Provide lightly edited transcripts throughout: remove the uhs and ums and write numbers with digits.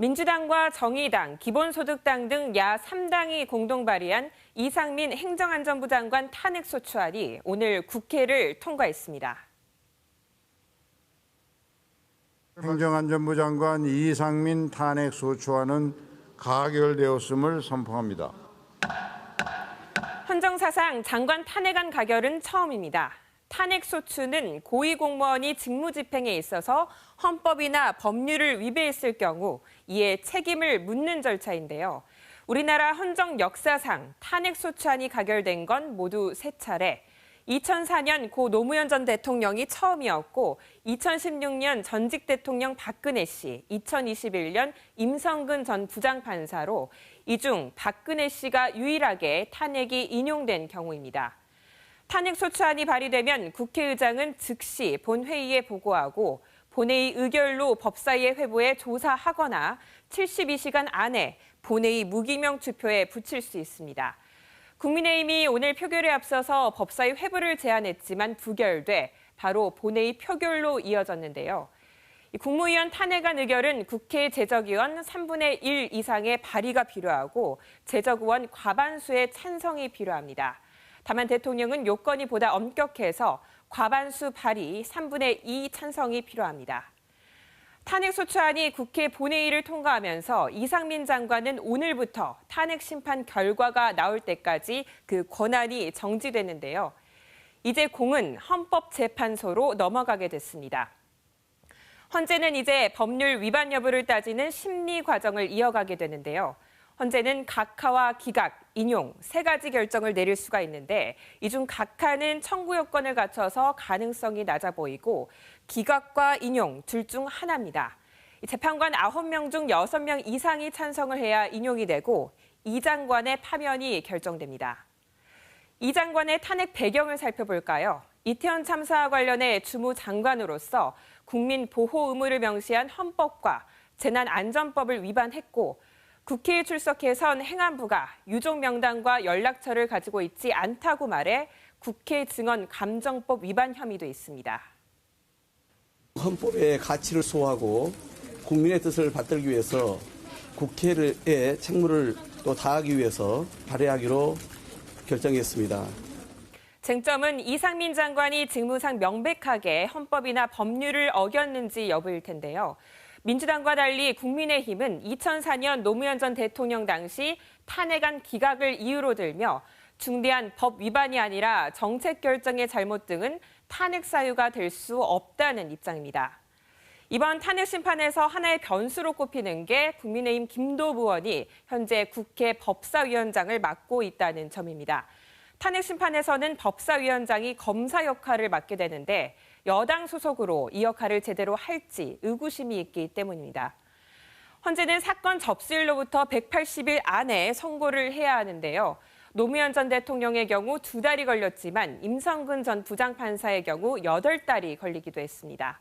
민주당과 정의당, 기본소득당 등 야 3당이 공동 발의한 이상민 행정안전부 장관 탄핵소추안이 오늘 국회를 통과했습니다. 행정안전부 장관 이상민 탄핵소추안은 가결되었음을 선포합니다. 헌정사상 장관 탄핵안 가결은 처음입니다. 탄핵소추는 고위공무원이 직무집행에 있어서 헌법이나 법률을 위배했을 경우 이에 책임을 묻는 절차인데요. 우리나라 헌정 역사상 탄핵소추안이 가결된 건 모두 3차례. 2004년 고 노무현 전 대통령이 처음이었고 2016년 전직 대통령 박근혜 씨, 2021년 임성근 전 부장판사로 이 중 박근혜 씨가 유일하게 탄핵이 인용된 경우입니다. 탄핵소추안이 발의되면 국회의장은 즉시 본회의에 보고하고 본회의 의결로 법사위의 회부에 조사하거나 72시간 안에 본회의 무기명 투표에 붙일 수 있습니다. 국민의힘이 오늘 표결에 앞서서 법사위 회부를 제안했지만 부결돼 바로 본회의 표결로 이어졌는데요. 국무위원 탄핵안 의결은 국회 제적의원 3분의 1 이상의 발의가 필요하고 제적의원 과반수의 찬성이 필요합니다. 다만 대통령은 요건이 보다 엄격해서 과반수 발의 3분의 2 찬성이 필요합니다. 탄핵소추안이 국회 본회의를 통과하면서 이상민 장관은 오늘부터 탄핵 심판 결과가 나올 때까지 그 권한이 정지되는데요. 이제 공은 헌법재판소로 넘어가게 됐습니다. 헌재는 이제 법률 위반 여부를 따지는 심리 과정을 이어가게 되는데요. 헌재는 각하와 기각, 인용 3가지 결정을 내릴 수가 있는데 이 중 각하는 청구 요건을 갖춰서 가능성이 낮아 보이고 기각과 인용 둘 중 하나입니다. 재판관 9명 중 6명 이상이 찬성을 해야 인용이 되고 이 장관의 파면이 결정됩니다. 이 장관의 탄핵 배경을 살펴볼까요? 이태원 참사와 관련해 주무장관으로서 국민 보호 의무를 명시한 헌법과 재난안전법을 위반했고 국회에 출석해선 행안부가 유족 명단과 연락처를 가지고 있지 않다고 말해 국회 증언 감정법 위반 혐의도 있습니다. 헌법의 가치를 수호하고 국민의 뜻을 받들기 위해서 국회의 책무를 또 다하기 위해서 발의하기로 결정했습니다. 쟁점은 이상민 장관이 직무상 명백하게 헌법이나 법률을 어겼는지 여부일 텐데요. 민주당과 달리 국민의힘은 2004년 노무현 전 대통령 당시 탄핵안 기각을 이유로 들며 중대한 법 위반이 아니라 정책 결정의 잘못 등은 탄핵 사유가 될 수 없다는 입장입니다. 이번 탄핵 심판에서 하나의 변수로 꼽히는 게 국민의힘 김도부 의원이 현재 국회 법사위원장을 맡고 있다는 점입니다. 탄핵 심판에서는 법사위원장이 검사 역할을 맡게 되는데 여당 소속으로 이 역할을 제대로 할지 의구심이 있기 때문입니다. 헌재는 사건 접수일로부터 180일 안에 선고를 해야 하는데요. 노무현 전 대통령의 경우 2달이 걸렸지만 임성근 전 부장판사의 경우 8달이 걸리기도 했습니다.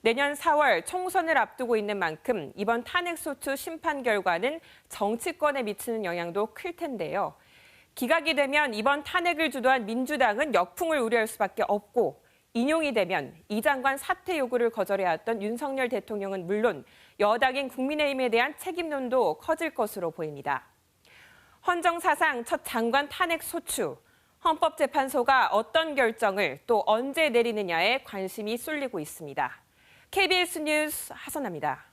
내년 4월 총선을 앞두고 있는 만큼 이번 탄핵소추 심판 결과는 정치권에 미치는 영향도 클 텐데요. 기각이 되면 이번 탄핵을 주도한 민주당은 역풍을 우려할 수밖에 없고 인용이 되면 이 장관 사퇴 요구를 거절해야 했던 윤석열 대통령은 물론 여당인 국민의힘에 대한 책임론도 커질 것으로 보입니다. 헌정사상 첫 장관 탄핵 소추, 헌법재판소가 어떤 결정을 또 언제 내리느냐에 관심이 쏠리고 있습니다. KBS 뉴스 하선아입니다.